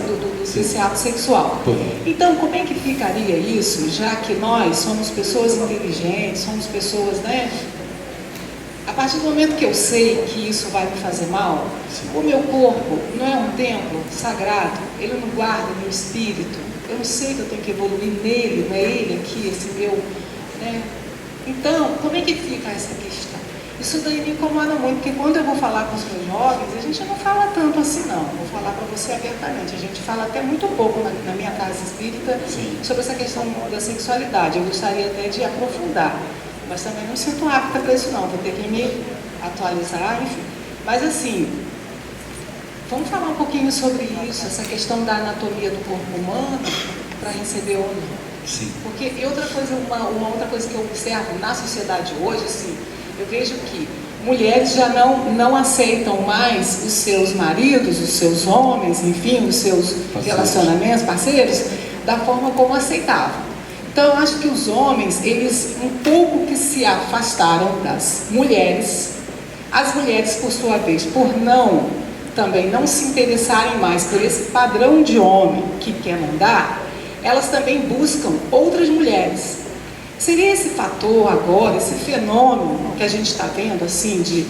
Desse ato sexual. Então, como é que ficaria isso, já que nós somos pessoas inteligentes, somos pessoas, né? A partir do momento que eu sei que isso vai me fazer mal, o meu corpo não é um templo sagrado, ele não guarda meu espírito, eu não sei que eu tenho que evoluir nele, não é ele aqui, esse meu... Né? Então, como é que fica essa questão? Isso daí me incomoda muito, porque quando eu vou falar com os meus jovens, a gente não fala tanto assim não, vou falar para você abertamente, a gente fala até muito pouco na minha casa espírita sobre essa questão da sexualidade, eu gostaria até de aprofundar, mas também não sinto apta para isso não, vou ter que me atualizar, enfim. Mas assim, vamos falar um pouquinho sobre isso, essa questão da anatomia do corpo humano, para receber ou não. Sim. Porque outra coisa, uma outra coisa que eu observo na sociedade hoje, assim, eu vejo que mulheres já não aceitam mais os seus maridos, os seus homens, enfim, os seus relacionamentos, parceiros, da forma como aceitavam. Então, eu acho que os homens, eles um pouco que se afastaram das mulheres, as mulheres, por sua vez, por também não se interessarem mais por esse padrão de homem que quer mandar, elas também buscam outras mulheres. Seria esse fator agora, esse fenômeno que a gente está vendo, assim,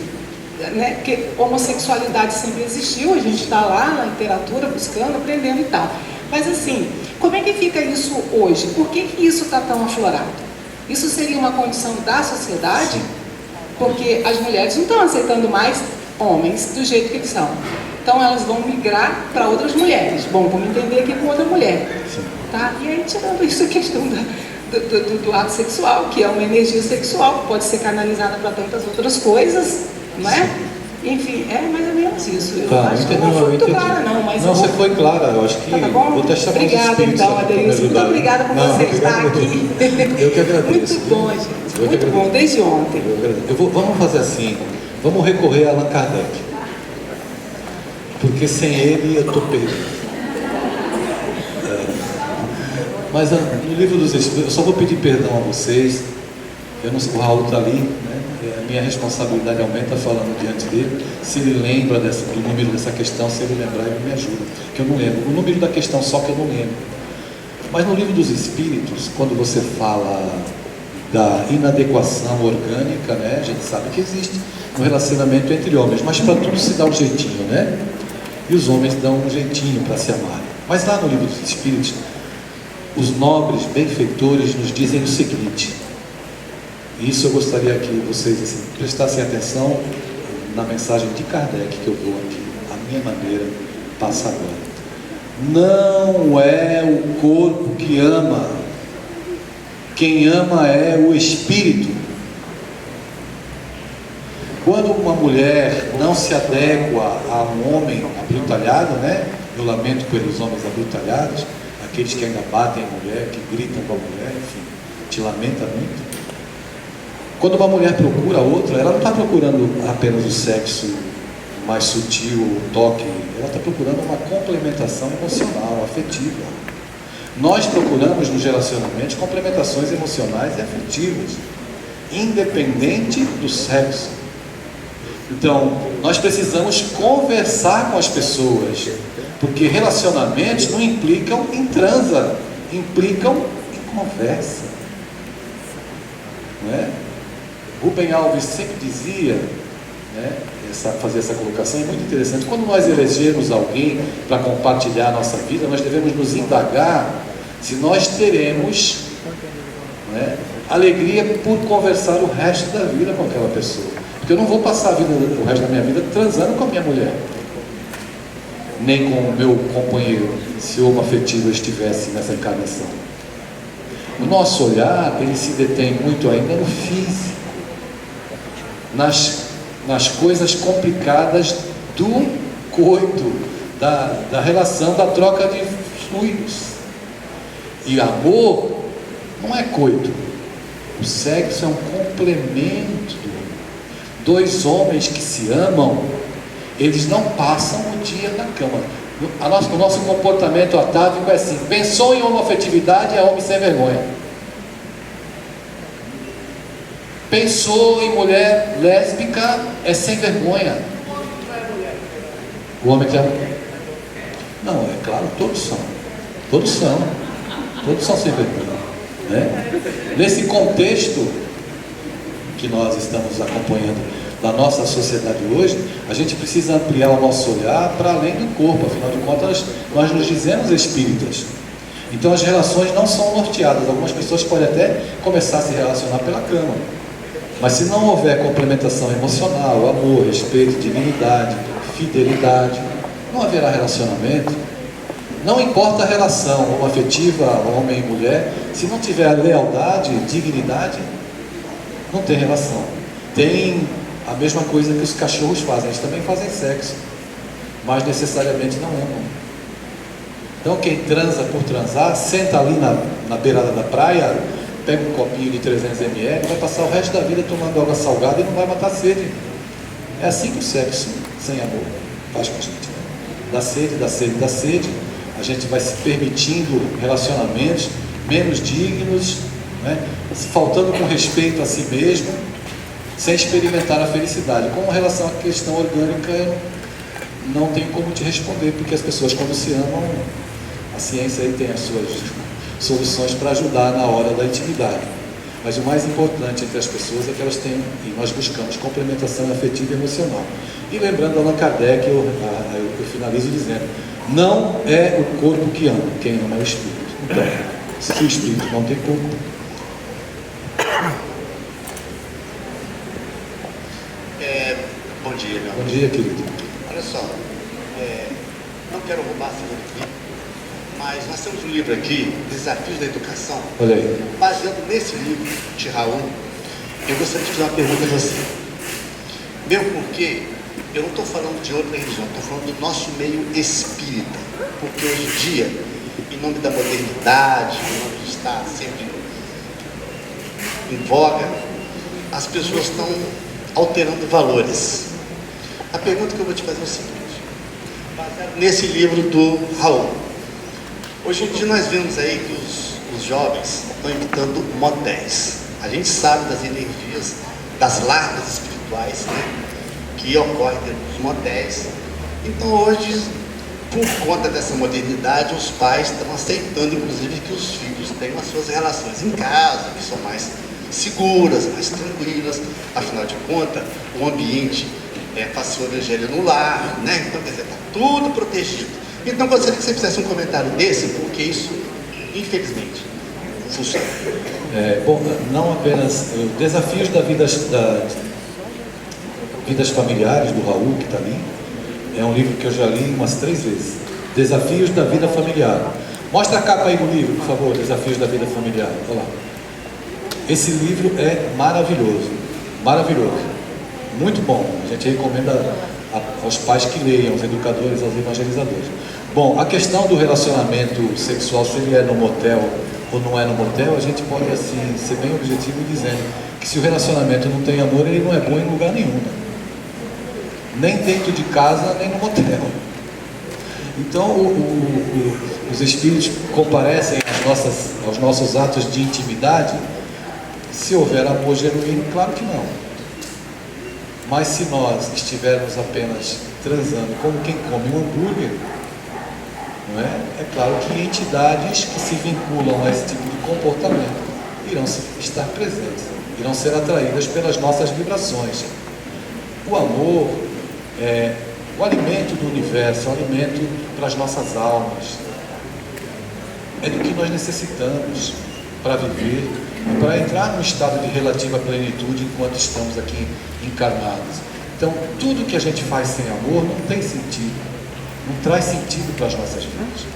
né, porque homossexualidade sempre existiu, a gente está lá na literatura buscando, aprendendo e tal. Mas assim, como é que fica isso hoje? Por que isso está tão aflorado? Isso seria uma condição da sociedade? Porque as mulheres não estão aceitando mais homens do jeito que eles são. Então elas vão migrar para outras mulheres. Bom, vamos entender aqui com outra mulher. Tá? E aí, tirando isso, a questão do ato sexual, que é uma energia sexual, que pode ser canalizada para tantas outras coisas, não é? Enfim, é mais ou menos isso. Eu acho que eu não fui muito clara, não. Mas não, você foi clara, eu acho que tá bom? vou testar para os Obrigada, espíritos então, aqui para me Adeilson. Muito ajudar. obrigada por você estar aqui. Eu que agradeço. Muito bom, gente. Muito bom, desde ontem. Vamos fazer assim, vamos recorrer a Allan Kardec. Porque sem ele eu estou perdido. Mas no livro dos Espíritos, eu só vou pedir perdão a vocês. Eu não sei, o Raul está ali, né? A minha responsabilidade aumenta falando diante dele. Se ele lembra do número dessa questão, se ele lembrar, ele me ajuda. Que eu não lembro. O número da questão só que eu não lembro. Mas no livro dos Espíritos, quando você fala da inadequação orgânica, né? A gente sabe que existe um relacionamento entre homens, mas para tudo se dá um jeitinho, né? E os homens dão um jeitinho para se amarem. Mas lá no livro dos Espíritos, os nobres benfeitores nos dizem o seguinte, e isso eu gostaria que vocês assim, prestassem atenção na mensagem de Kardec que eu vou aqui, a minha maneira, passar agora. Não é o corpo que ama, quem ama é o espírito. Quando uma mulher não se adequa a um homem abrutalhado, né? Eu lamento pelos homens abrutalhados, aqueles que ainda batem a mulher, que gritam com a mulher, enfim, te lamenta muito. Quando uma mulher procura outra, ela não está procurando apenas o sexo mais sutil, o toque, ela está procurando uma complementação emocional, afetiva. Nós procuramos nos relacionamentos complementações emocionais e afetivas, independente do sexo. Então, nós precisamos conversar com as pessoas, porque relacionamentos não implicam em transa, implicam em conversa. Não é? Rubem Alves sempre dizia, né, fazer essa colocação, é muito interessante. Quando nós elegemos alguém para compartilhar a nossa vida, nós devemos nos indagar se nós teremos, né, alegria por conversar o resto da vida com aquela pessoa. Porque eu não vou passar o resto da minha vida transando com a minha mulher, nem com o meu companheiro, se o homo afetivo estivesse nessa encarnação. O nosso olhar, ele se detém muito ainda no físico, nas coisas complicadas do coito, da relação, da troca de fluidos. E amor não é coito. O sexo é um complemento do amor. Dois homens que se amam, eles não passam o dia na cama. O nosso comportamento atávico é assim: pensou em homoafetividade, é homem sem vergonha. Pensou em mulher lésbica, é sem vergonha. O homem que é mulher. Não, é claro, todos são. Todos são. Todos são sem vergonha, né? Nesse contexto que nós estamos acompanhando da nossa sociedade hoje, a gente precisa ampliar o nosso olhar para além do corpo. Afinal de contas, nós nos dizemos espíritas. Então as relações não são norteadas. Algumas pessoas podem até começar a se relacionar pela cama, mas se não houver complementação emocional, amor, respeito, dignidade, fidelidade, não haverá relacionamento. Não importa a relação afetiva, homem e mulher, se não tiver lealdade, dignidade, não tem relação. Tem a mesma coisa que os cachorros fazem, eles também fazem sexo, mas necessariamente não amam. Então quem transa por transar, senta ali na beirada da praia, pega um copinho de 300 ml, vai passar o resto da vida tomando água salgada e não vai matar a sede. É assim que o sexo sem amor faz com a gente, né? Dá sede, dá sede, dá sede. A gente vai se permitindo relacionamentos menos dignos, né? Faltando com respeito a si mesmo, sem experimentar a felicidade. Com relação à questão orgânica, eu não tenho como te responder, porque as pessoas, quando se amam, a ciência aí tem as suas soluções para ajudar na hora da intimidade. Mas o mais importante entre as pessoas é que elas têm, e nós buscamos, complementação afetiva e emocional. E lembrando Allan Kardec, eu finalizo dizendo: não é o corpo que ama, quem ama é o espírito. Então, se o espírito não tem corpo. Bom dia, meu amigo. Bom dia, querido. Olha só, não quero roubar a cena aqui, Mas nós temos um livro aqui, Desafios da Educação. Olha aí. Baseado nesse livro de Raul, eu gostaria de fazer uma pergunta a você. Mesmo porque eu não estou falando de outra religião, estou falando do nosso meio espírita. Porque hoje em dia, em nome da modernidade, em nome de estar sempre em voga, as pessoas estão alterando valores. A pergunta que eu vou te fazer é o seguinte: baseado nesse livro do Raul, hoje em dia nós vemos aí que os jovens estão imitando motéis. A gente sabe das energias, das larvas espirituais, né, que ocorrem dentro dos motéis. Então hoje, por conta dessa modernidade, os pais estão aceitando, inclusive, que os filhos tenham as suas relações em casa, que são mais seguras, mais tranquilas. Afinal de contas, o ambiente faz o evangelho no lar, né? Então, quer dizer, está tudo protegido. Então, gostaria que você fizesse um comentário desse, porque isso, infelizmente, funciona. Bom, não apenas Desafios da Vidas Familiares, do Raul, que está ali. É um livro que eu já li umas 3 vezes. Desafios da Vida Familiar. Mostra a capa aí do livro, por favor. Desafios da Vida Familiar. Olha lá. Esse livro é maravilhoso. Maravilhoso. Muito bom. A gente recomenda aos pais que leiam, aos educadores, aos evangelizadores. Bom, a questão do relacionamento sexual, se ele é no motel ou não é no motel, a gente pode, assim, ser bem objetivo dizendo que se o relacionamento não tem amor, ele não é bom em lugar nenhum, né? Nem dentro de casa, nem no motel. Então, os espíritos comparecem aos nossos atos de intimidade. Se houver amor genuíno, claro que não. Mas se nós estivermos apenas transando como quem come um hambúrguer, não é? É claro que entidades que se vinculam a esse tipo de comportamento irão estar presentes, irão ser atraídas pelas nossas vibrações. O amor é o alimento do universo, o alimento para as nossas almas. É do que nós necessitamos para viver, para entrar num estado de relativa plenitude enquanto estamos aqui encarnados. Então, tudo que a gente faz sem amor não tem sentido, não traz sentido para as nossas vidas.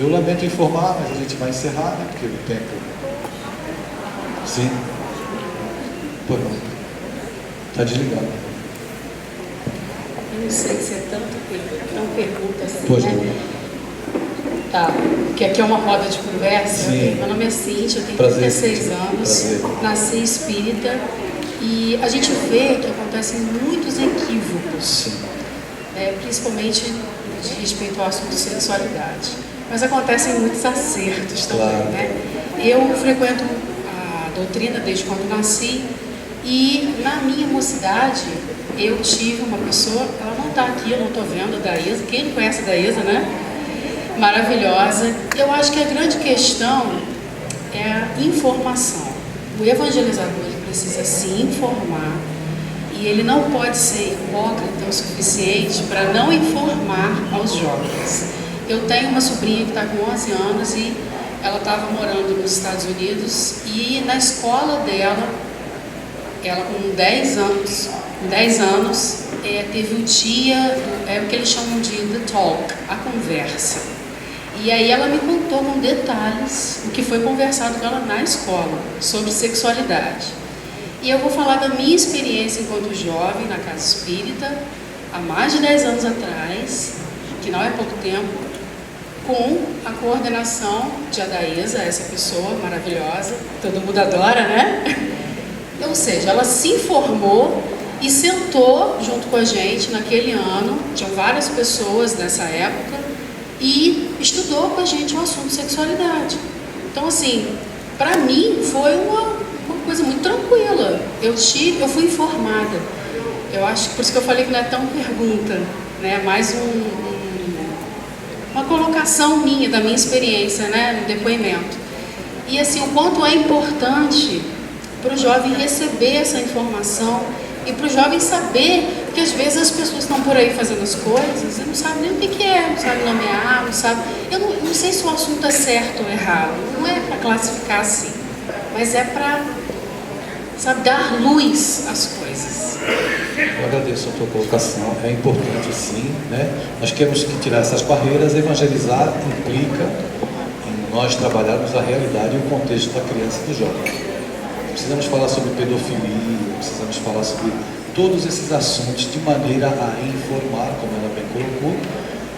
Eu lamento informar, mas a gente vai encerrar, né? Porque o tempo... Sim? Pois não. Está desligado. Eu não sei se é tão pergunta assim, pois né? não. Tá, porque aqui é uma roda de conversa. Sim. Meu nome é Cíntia, eu tenho Prazer. 36 anos, Prazer. nasci espírita e a gente vê que acontecem muitos equívocos, Sim. Principalmente de respeito ao assunto de sexualidade. Mas acontecem muitos acertos também, Claro. né? Eu frequento a doutrina desde quando nasci e na minha mocidade eu tive uma pessoa, ela não está aqui, eu não estou vendo, a Daísa. Quem não conhece a Daísa, né? Maravilhosa. Eu acho que a grande questão é a informação. O evangelizador ele precisa se informar e ele não pode ser hipócrita o suficiente para não informar aos jovens. Eu tenho uma sobrinha que está com 11 anos e ela estava morando nos Estados Unidos e na escola dela, ela com 10 anos, teve o dia, o que eles chamam de The Talk, a conversa. E aí ela me contou com detalhes o que foi conversado com ela na escola, sobre sexualidade. E eu vou falar da minha experiência enquanto jovem na casa espírita, há mais de 10 anos atrás, que não é pouco tempo, com a coordenação de Adaísa, essa pessoa maravilhosa, todo mundo adora, né? Ou seja, ela se informou e sentou junto com a gente naquele ano, tinham várias pessoas nessa época, e estudou com a gente o assunto sexualidade. Então, assim, para mim foi uma coisa muito tranquila. Eu fui informada. Eu acho que por isso que eu falei que não é tão pergunta, né? É mais uma colocação minha, da minha experiência, né? No depoimento. E assim, o quanto é importante para o jovem receber essa informação e para o jovem saber que às vezes as pessoas estão por aí fazendo as coisas e não sabem nem o que é, não sabem nomear, não sabem. Eu não sei se o assunto é certo ou errado, não é para classificar assim, mas é para, sabe, dar luz às coisas. Eu agradeço a tua colocação, é importante sim, né? Nós temos que tirar essas barreiras. Evangelizar implica em nós trabalharmos a realidade e o contexto da criança e do jovem. Precisamos falar sobre pedofilia, precisamos falar sobre todos esses assuntos de maneira a informar, como ela bem colocou.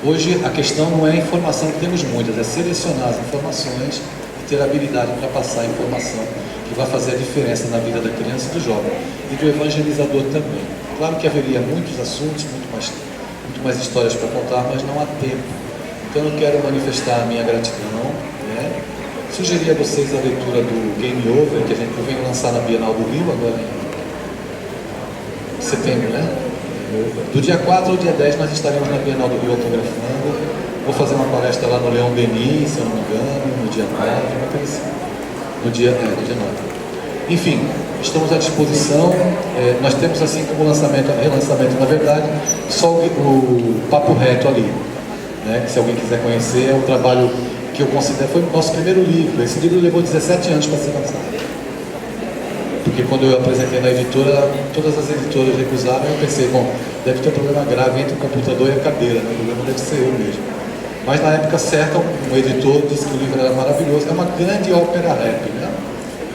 Hoje a questão não é a informação, que temos muitas, é selecionar as informações e ter habilidade para passar a informação que vai fazer a diferença na vida da criança e do jovem, e do evangelizador também. Claro que haveria muitos assuntos, muito mais histórias para contar, mas não há tempo. Então eu quero manifestar a minha gratidão, né? Sugerir a vocês a leitura do Game Over, que a gente vem lançar na Bienal do Rio, agora em setembro, né? Do dia 4 ao dia 10 nós estaremos na Bienal do Rio autografando. Vou fazer uma palestra lá no Leão Denis, se eu não me engano, no dia 9, uma coisa assim. No dia 9. Enfim, estamos à disposição. Nós temos, assim como relançamento, na verdade, só o Papo Reto ali, né? Que se alguém quiser conhecer, é um trabalho que eu considero, foi o nosso primeiro livro. Esse livro levou 17 anos para ser lançado. Porque quando eu apresentei na editora, todas as editoras recusaram, eu pensei, bom, deve ter um problema grave entre o computador e a cadeira, né? O problema deve ser eu mesmo. Mas na época certa, um editor disse que o livro era maravilhoso. É uma grande ópera rap, né?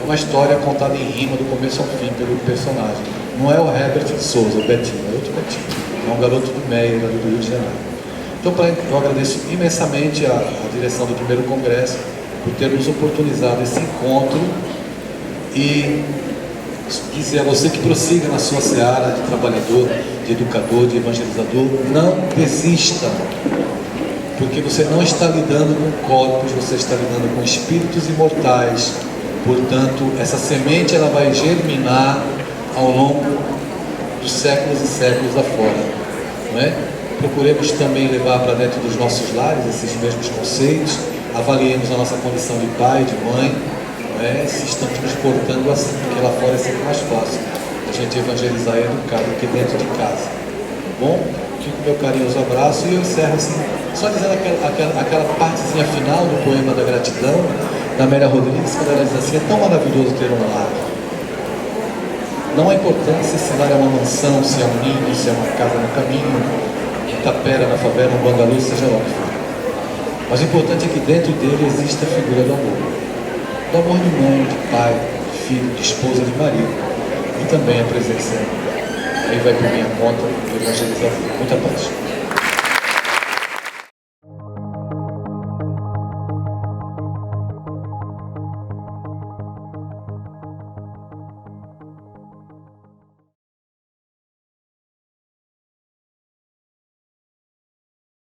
É uma história contada em rima do começo ao fim pelo personagem. Não é o Herbert de Souza, o Betinho, é outro Betinho. É um garoto do Meia, do Rio de Janeiro. Então, eu agradeço imensamente a direção do primeiro congresso por ter nos oportunizado esse encontro e dizer a você que prossiga na sua seara de trabalhador, de educador, de evangelizador, não desista, porque você não está lidando com corpos, você está lidando com espíritos imortais. Portanto, essa semente ela vai germinar ao longo dos séculos e séculos afora, não é? Procuremos também levar para dentro dos nossos lares esses mesmos conceitos, avaliemos a nossa condição de pai, de mãe, não é? Se estamos nos portando assim, porque lá fora é sempre mais fácil a gente evangelizar e educar do que dentro de casa. Tá bom? Fico com meu carinhoso abraço e eu encerro assim, só dizendo aquela partezinha final do poema da gratidão, da Amélia Rodrigues, quando ela diz assim: é tão maravilhoso ter um lar. Não há importância se lar é uma mansão, se é um ninho, se é uma casa no caminho, Itapera, na favela, um bangalô, seja lá o que for. Mas o importante é que dentro dele existe a figura do amor. Do amor de mãe, de pai, de filho, de esposa, de marido. E também a presença. Aí vai por minha conta, eu evangelizar. Muita paz.